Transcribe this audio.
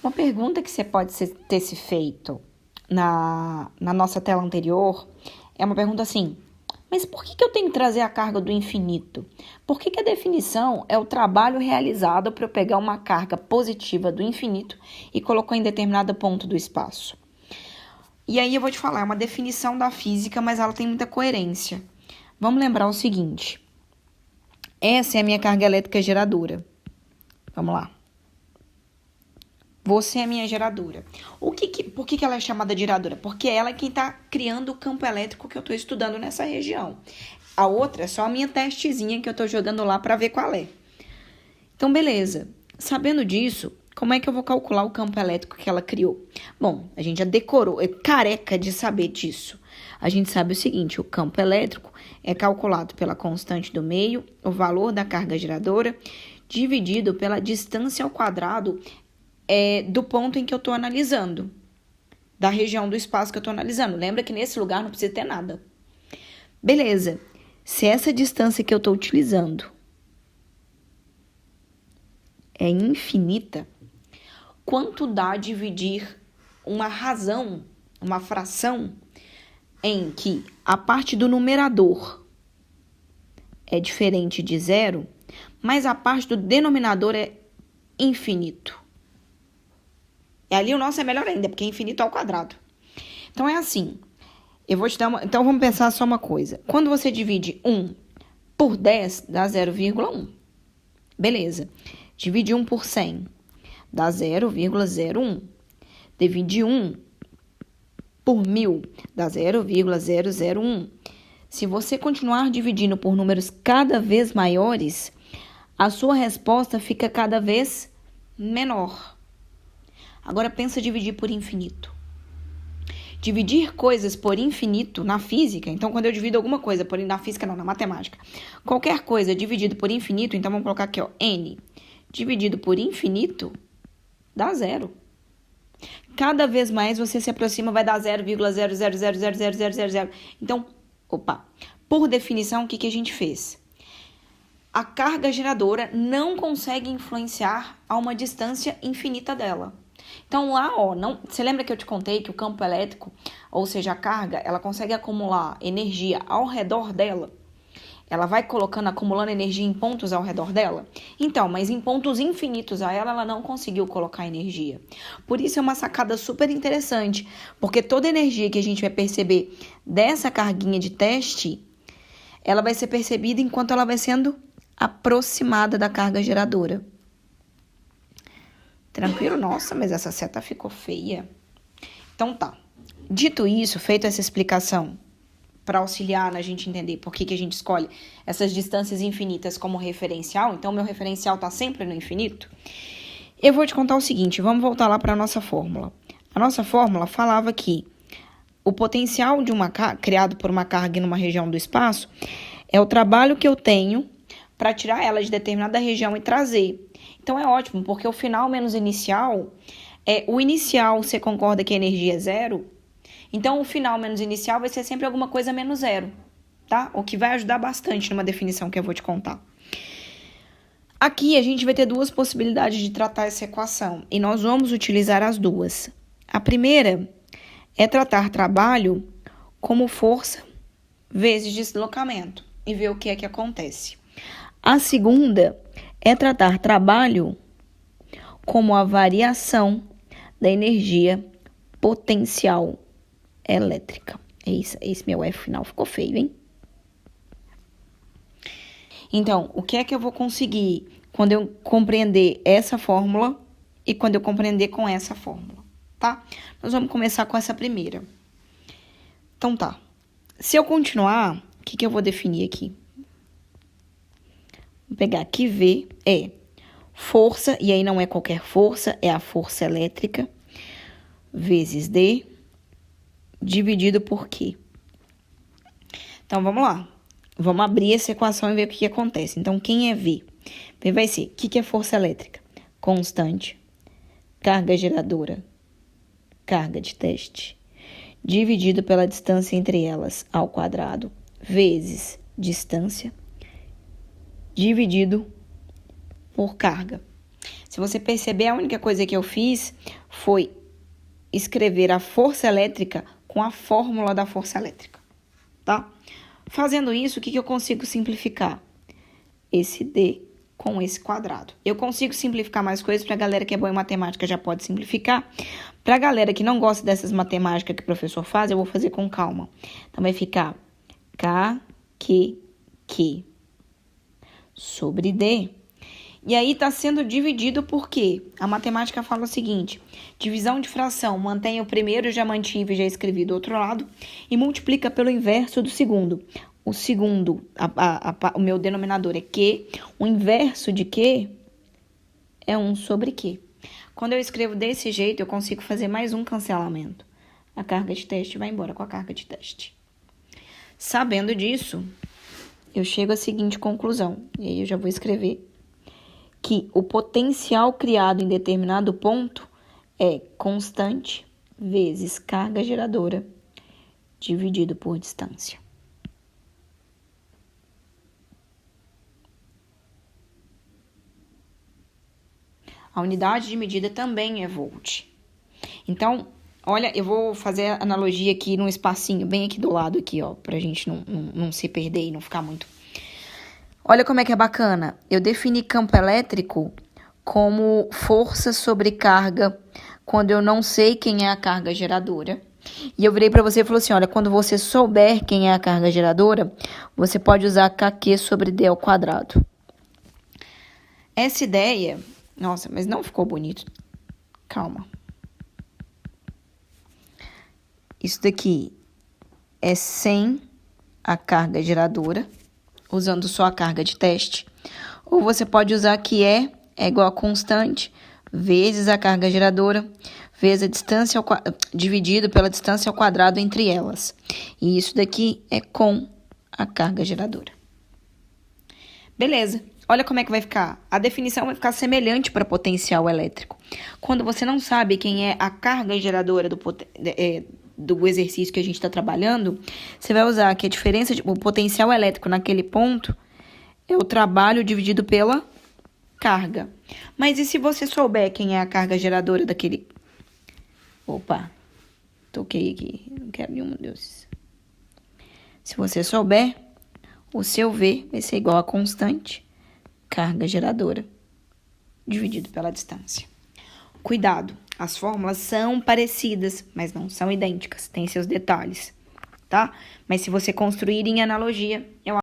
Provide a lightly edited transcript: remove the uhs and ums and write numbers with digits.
Uma pergunta que você pode ter se feito na nossa tela anterior é uma pergunta assim: mas por que eu tenho que trazer a carga do infinito? Por que a definição é o trabalho realizado para eu pegar uma carga positiva do infinito e colocar em determinado ponto do espaço? E aí eu vou te falar, é uma definição da física, mas ela tem muita coerência. Vamos lembrar o seguinte: essa é a minha carga elétrica geradora. Vamos lá. Você é a minha geradora. Por que ela é chamada de geradora? Porque ela é quem está criando o campo elétrico que eu estou estudando nessa região. A outra é só a minha testezinha que eu estou jogando lá para ver qual é. Então, beleza. Sabendo disso, como é que eu vou calcular o campo elétrico que ela criou? Bom, a gente já decorou, é careca de saber disso. A gente sabe o seguinte: o campo elétrico é calculado pela constante do meio, o valor da carga geradora, dividido pela distância ao quadrado do ponto em que eu estou analisando, da região do espaço que eu estou analisando. Lembra que nesse lugar não precisa ter nada. Beleza. Se essa distância que eu estou utilizando é infinita, quanto dá dividir uma razão, uma fração, em que a parte do numerador é diferente de zero, mas a parte do denominador é infinito? E ali o nosso é melhor ainda, porque é infinito ao quadrado. Então, é assim. Eu vou te dar Então, vamos pensar só uma coisa. Quando você divide 1 por 10, dá 0,1. Beleza. Divide 1 por 100, dá 0,01. Divide 1 por 1000, dá 0,001. Se você continuar dividindo por números cada vez maiores, a sua resposta fica cada vez menor. Agora pensa dividir por infinito. Dividir coisas por infinito na física, então quando eu divido alguma coisa na física não, na matemática, qualquer coisa dividido por infinito, então vamos colocar aqui, ó, n, dividido por infinito, dá zero. Cada vez mais você se aproxima, vai dar 0,0000000. Então, por definição, o que a gente fez? A carga geradora não consegue influenciar a uma distância infinita dela. Então, lá, você lembra que eu te contei que o campo elétrico, ou seja, a carga, ela consegue acumular energia ao redor dela? Ela vai acumulando energia em pontos ao redor dela? Então, mas em pontos infinitos a ela não conseguiu colocar energia. Por isso é uma sacada super interessante, porque toda energia que a gente vai perceber dessa carguinha de teste, ela vai ser percebida enquanto ela vai sendo aproximada da carga geradora. Tranquilo? Nossa, mas essa seta ficou feia. Então tá. Dito isso, feita essa explicação para auxiliar na gente entender por que a gente escolhe essas distâncias infinitas como referencial, então meu referencial está sempre no infinito, eu vou te contar o seguinte, vamos voltar lá para a nossa fórmula. A nossa fórmula falava que o potencial de criado por uma carga em uma região do espaço é o trabalho que eu tenho para tirar ela de determinada região e trazer. Então, é ótimo, porque o final menos inicial, o inicial, você concorda que a energia é zero? Então, o final menos inicial vai ser sempre alguma coisa menos zero, tá? O que vai ajudar bastante numa definição que eu vou te contar. Aqui, a gente vai ter duas possibilidades de tratar essa equação, e nós vamos utilizar as duas. A primeira é tratar trabalho como força vezes deslocamento, e ver o que é que acontece. A segunda é tratar trabalho como a variação da energia potencial elétrica. Esse meu F final ficou feio, hein? Então, o que é que eu vou conseguir quando eu compreender essa fórmula e quando eu compreender com essa fórmula, tá? Nós vamos começar com essa primeira. Então, tá. Se eu continuar, o que eu vou definir aqui? Vou pegar aqui V é força, e aí não é qualquer força, é a força elétrica, vezes D, dividido por Q. Então, vamos lá. Vamos abrir essa equação e ver o que acontece. Então, quem é V? V vai ser, o que é força elétrica? Constante, carga geradora, carga de teste, dividido pela distância entre elas ao quadrado, vezes distância, dividido por carga. Se você perceber, a única coisa que eu fiz foi escrever a força elétrica com a fórmula da força elétrica, tá? Fazendo isso, o que eu consigo simplificar? Esse D com esse quadrado. Eu consigo simplificar mais coisas. Para a galera que é boa em matemática já pode simplificar. Para a galera que não gosta dessas matemáticas que o professor faz, eu vou fazer com calma. Então, vai ficar K, Q sobre D. E aí está sendo dividido porque a matemática fala o seguinte: divisão de fração, mantém o primeiro, já mantive, já escrevi do outro lado, e multiplica pelo inverso do segundo. O segundo, o meu denominador é Q, o inverso de Q é 1 sobre Q. Quando eu escrevo desse jeito, eu consigo fazer mais um cancelamento. A carga de teste vai embora com a carga de teste. Sabendo disso, eu chego à seguinte conclusão, e aí eu já vou escrever que o potencial criado em determinado ponto é constante vezes carga geradora dividido por distância. A unidade de medida também é volt. Então, olha, eu vou fazer a analogia aqui num espacinho bem aqui do lado, aqui, ó, pra gente não se perder e não ficar muito. Olha como é que é bacana. Eu defini campo elétrico como força sobre carga quando eu não sei quem é a carga geradora. E eu virei para você e falei assim, olha, quando você souber quem é a carga geradora, você pode usar KQ sobre D ao quadrado. Essa ideia... Nossa, mas não ficou bonito. Calma. Isso daqui é sem a carga geradora, usando só a carga de teste. Ou você pode usar que é igual a constante vezes a carga geradora, vezes a distância dividido pela distância ao quadrado entre elas. E isso daqui é com a carga geradora. Beleza. Olha como é que vai ficar. A definição vai ficar semelhante para potencial elétrico. Quando você não sabe quem é a carga geradora do exercício que a gente está trabalhando, você vai usar que a diferença o potencial elétrico naquele ponto é o trabalho dividido pela carga. Mas e se você souber quem é a carga geradora daquele... Opa, toquei aqui. Não quero nenhum desses. Se você souber, o seu V vai ser igual a constante carga geradora dividido pela distância. Cuidado, as fórmulas são parecidas, mas não são idênticas, tem seus detalhes, tá? Mas se você construir em analogia, eu